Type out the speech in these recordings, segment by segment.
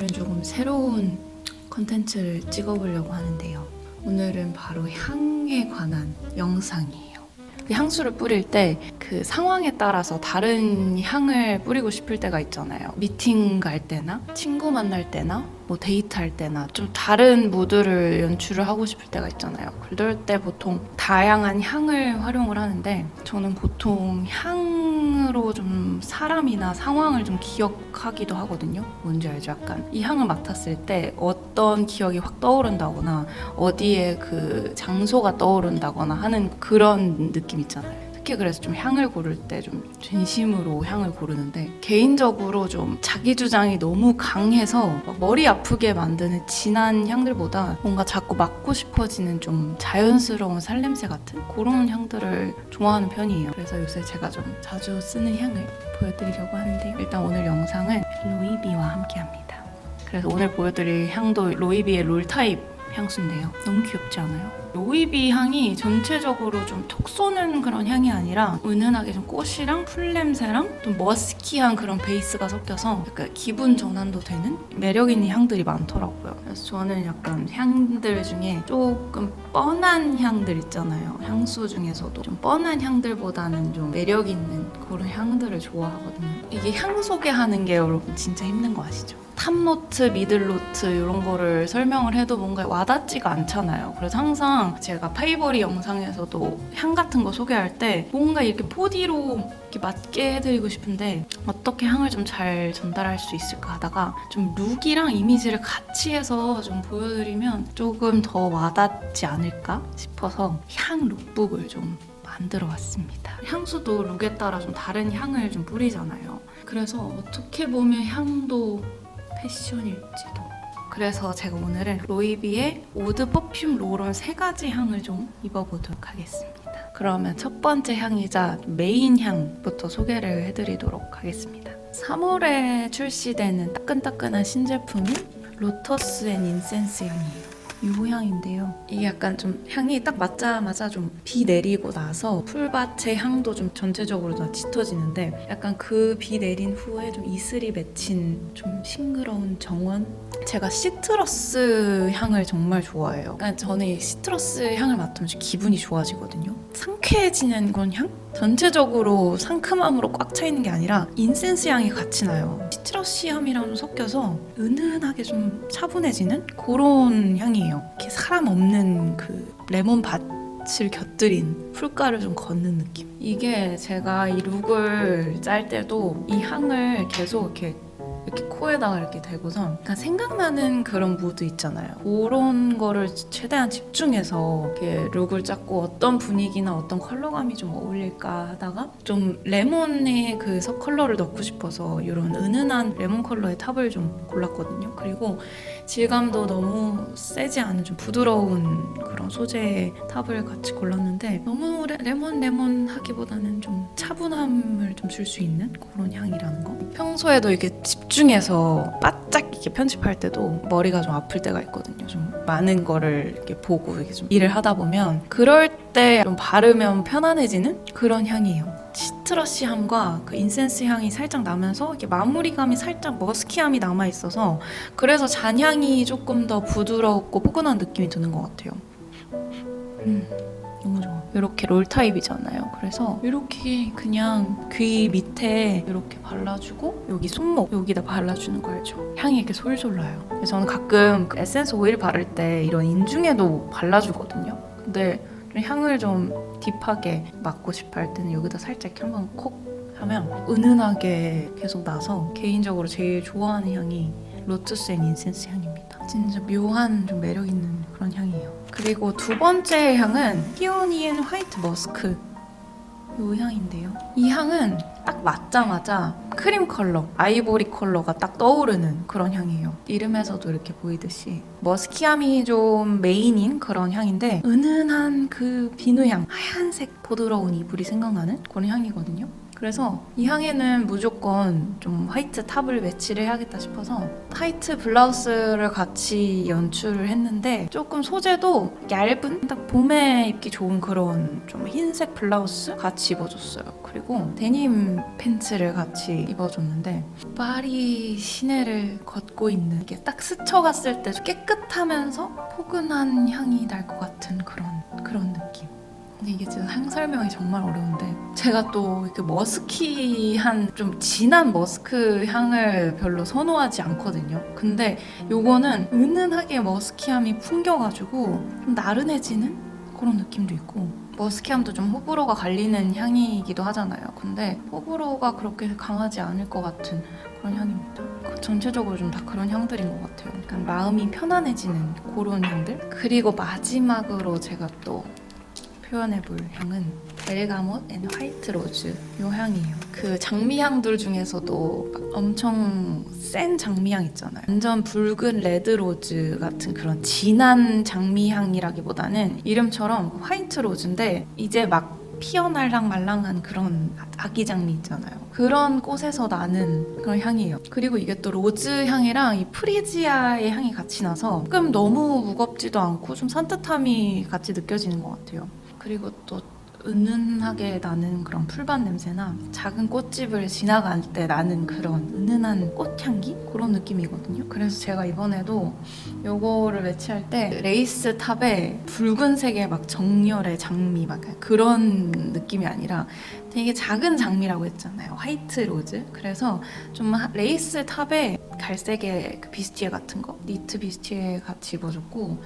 오늘은 조금 새로운 컨텐츠를 찍어보려고 하는데요. 오늘은 바로 향에 관한 영상이에요. 향수를 뿌릴 때 그 상황에 따라서 다른 향을 뿌리고 싶을 때가 있잖아요. 미팅 갈 때나 친구 만날 때나 뭐 데이트할 때나 좀 다른 무드를 연출을 하고 싶을 때가 있잖아요. 그럴 때 보통 다양한 향을 활용을 하는데 저는 보통 향으로 좀 사람이나 상황을 좀 기억하기도 하거든요. 뭔지 알죠? 약간 이 향을 맡았을 때 어떤 기억이 확 떠오른다거나 어디에 그 장소가 떠오른다거나 하는 그런 느낌 있잖아요. 특히 그래서 좀 향을 고를 때 좀 진심으로 향을 고르는데, 개인적으로 좀 자기 주장이 너무 강해서 막 머리 아프게 만드는 진한 향들보다 뭔가 자꾸 맡고 싶어지는 좀 자연스러운 살냄새 같은 그런 향들을 좋아하는 편이에요. 그래서 요새 제가 좀 자주 쓰는 향을 보여드리려고 하는데요. 일단 오늘 영상은 로이비와 함께 합니다. 그래서 오늘 보여드릴 향도 로이비의 롤타입 향수인데요. 너무 귀엽지 않아요? 로이비 향이 전체적으로 좀 톡 쏘는 그런 향이 아니라 은은하게 좀 꽃이랑 풀냄새랑 좀 머스키한 그런 베이스가 섞여서 약간 기분 전환도 되는 매력 있는 향들이 많더라고요. 그래서 저는 약간 향들 중에 조금 뻔한 향들 있잖아요. 향수 중에서도 좀 뻔한 향들보다는 좀 매력 있는 그런 향들을 좋아하거든요. 이게 향 소개하는 게 여러분 진짜 힘든 거 아시죠? 탑노트, 미들노트 이런 거를 설명을 해도 뭔가 와닿지가 않잖아요. 그래서 항상 제가 파이버리 영상에서도 향 같은 거 소개할 때 뭔가 이렇게 4D로 이렇게 맞게 해드리고 싶은데 어떻게 향을 좀 잘 전달할 수 있을까 하다가 좀 룩이랑 이미지를 같이 해서 좀 보여드리면 조금 더 와닿지 않을까 싶어서 향 룩북을 좀 만들어 왔습니다. 향수도 룩에 따라 좀 다른 향을 좀 뿌리잖아요. 그래서 어떻게 보면 향도 패션일지도. 그래서 제가 오늘은 로이비의 오드 퍼퓸 롤온 3가지 향을 좀 입어보도록 하겠습니다. 그러면 첫 번째 향이자 메인 향부터 소개를 해드리도록 하겠습니다. 3월에 출시되는 따끈따끈한 신제품인 로터스 앤 인센스 향이에요. 이 향인데요. 이게 약간 좀 향이 딱 맞자마자 좀 비 내리고 나서 풀밭의 향도 좀 전체적으로 다 짙어지는데, 약간 그 비 내린 후에 좀 이슬이 맺힌 좀 싱그러운 정원? 제가 시트러스 향을 정말 좋아해요. 그러니까 저는 이 시트러스 향을 맡으면 좀 기분이 좋아지거든요. 상쾌해지는 그런 향? 전체적으로 상큼함으로 꽉 차 있는 게 아니라 인센스 향이 같이 나요. 시트러시함이랑 좀 섞여서 은은하게 좀 차분해지는 그런 향이에요. 이렇게 사람 없는 그 레몬 밭을 곁들인 풀가를 좀 걷는 느낌. 이게 제가 이 룩을 짤 때도 이 향을 계속 이렇게 코에다가 이렇게 대고서 약간 생각나는 그런 무드 있잖아요. 그런 거를 최대한 집중해서 이렇게 룩을 짰고, 어떤 분위기나 어떤 컬러감이 좀 어울릴까 하다가 좀 레몬의 그 컬러를 넣고 싶어서 이런 은은한 레몬 컬러의 탑을 좀 골랐거든요. 그리고 질감도 너무 세지 않은 좀 부드러운 그런 소재의 탑을 같이 골랐는데, 너무 레몬 하기보다는 좀 차분함을 좀 줄 수 있는 그런 향이라는 거. 평소에도 이렇게 집중해서 바짝 이렇게 편집할 때도 머리가 좀 아플 때가 있거든요. 좀 많은 거를 이렇게 보고 이렇게 좀 일을 하다 보면 그럴 때 좀 바르면 편안해지는 그런 향이에요. 시트러시함과 그 인센스 향이 살짝 나면서 이렇게 마무리감이 살짝 머스키함이 남아 있어서, 그래서 잔향이 조금 더 부드럽고 포근한 느낌이 드는 것 같아요. 너무 좋아. 이렇게 롤 타입이잖아요. 그래서 이렇게 그냥 귀 밑에 이렇게 발라주고, 여기 손목 여기다 발라주는 거 알죠? 향이 이렇게 솔솔 나요. 그래서 저는 가끔 그 에센스 오일 바를 때 이런 인중에도 발라주거든요. 근데 좀 향을 좀 딥하게 맡고 싶어 할 때는 여기다 살짝 이렇게 한번 콕 하면 은은하게 계속 나서, 개인적으로 제일 좋아하는 향이 로터스 앤 인센스 향입니다. 진짜 묘한 좀 매력 있는 그런 향이에요. 그리고 두 번째 향은 피오니 앤 화이트 머스크, 이 향인데요. 이 향은 딱 맞자마자 크림 컬러, 아이보리 컬러가 딱 떠오르는 그런 향이에요. 이름에서도 이렇게 보이듯이 머스키함이 좀 메인인 그런 향인데, 은은한 그 비누향, 하얀색 부드러운 이불이 생각나는 그런 향이거든요. 그래서 이 향에는 무조건 좀 화이트 탑을 매치를 해야겠다 싶어서 화이트 블라우스를 같이 연출을 했는데 조금 소재도 얇은 딱 봄에 입기 좋은 그런 좀 흰색 블라우스 같이 입어줬어요. 그리고 데님 팬츠를 같이 입어줬는데 파리 시내를 걷고 있는 이게 딱 스쳐갔을 때 깨끗하면서 포근한 향이 날 것 같은 그런 느낌. 근데 이게 진짜 향 설명이 정말 어려운데 제가 또 이렇게 머스키한 좀 진한 머스크 향을 별로 선호하지 않거든요. 근데 요거는 은은하게 머스키함이 풍겨가지고 좀 나른해지는 그런 느낌도 있고 머스키함도 좀 호불호가 갈리는 향이기도 하잖아요. 근데 호불호가 그렇게 강하지 않을 것 같은 그런 향입니다. 전체적으로 좀 다 그런 향들인 것 같아요. 약간 마음이 편안해지는 그런 향들. 그리고 마지막으로 제가 또 표현해볼 향은 벨가못 앤 화이트 로즈 이 향이에요. 그 장미향들 중에서도 엄청 센 장미향 있잖아요. 완전 붉은 레드 로즈 같은 그런 진한 장미향이라기보다는 이름처럼 화이트 로즈인데 이제 막 피어날랑 말랑한 그런 아기 장미 있잖아요. 그런 꽃에서 나는 그런 향이에요. 그리고 이게 또 로즈 향이랑 이 프리지아의 향이 같이 나서 조금 너무 무겁지도 않고 좀 산뜻함이 같이 느껴지는 것 같아요. 그리고 또 은은하게 나는 그런 풀밭 냄새나 작은 꽃집을 지나갈 때 나는 그런 은은한 꽃향기? 그런 느낌이거든요. 그래서 제가 이번에도 요거를 매치할 때 레이스 탑에 붉은색의 막 정열의 장미 막 그런 느낌이 아니라 되게 작은 장미라고 했잖아요. 화이트 로즈. 그래서 좀 레이스 탑에 갈색의 그 비스티에 같은 거 니트 비스티에 같이 입어줬고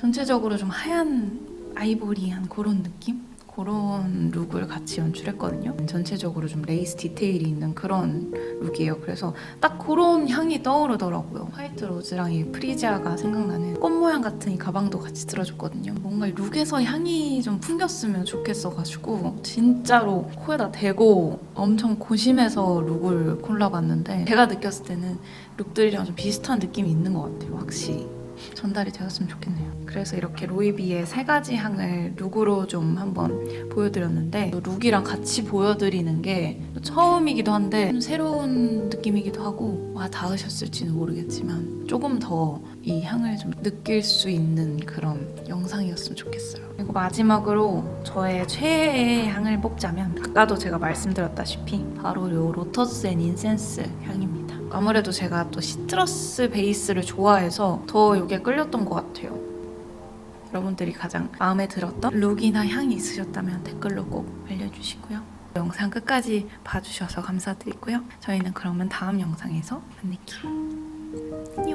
전체적으로 좀 하얀 아이보리한 그런 느낌? 그런 룩을 같이 연출했거든요. 전체적으로 좀 레이스 디테일이 있는 그런 룩이에요. 그래서 딱 그런 향이 떠오르더라고요. 화이트 로즈랑 이 프리지아가 생각나는 꽃 모양 같은 이 가방도 같이 들어줬거든요. 뭔가 룩에서 향이 좀 풍겼으면 좋겠어가지고 진짜로 코에다 대고 엄청 고심해서 룩을 골라봤는데 제가 느꼈을 때는 룩들이랑 좀 비슷한 느낌이 있는 것 같아요. 확실히. 전달이 되었으면 좋겠네요. 그래서 이렇게 로이비의 3가지 향을 룩으로 좀 한번 보여드렸는데 룩이랑 같이 보여드리는 게 처음이기도 한데 좀 새로운 느낌이기도 하고 와 닿으셨을지는 모르겠지만 조금 더 이 향을 좀 느낄 수 있는 그런 영상이었으면 좋겠어요. 그리고 마지막으로 저의 최애의 향을 뽑자면 아까도 제가 말씀드렸다시피 바로 이 로터스 앤 인센스 향입니다. 아무래도 제가 또 시트러스 베이스를 좋아해서 더 이게 끌렸던 것 같아요. 여러분들이 가장 마음에 들었던 룩이나 향이 있으셨다면 댓글로 꼭 알려주시고요. 영상 끝까지 봐주셔서 감사드리고요. 저희는 그러면 다음 영상에서 만날게요. 안녕.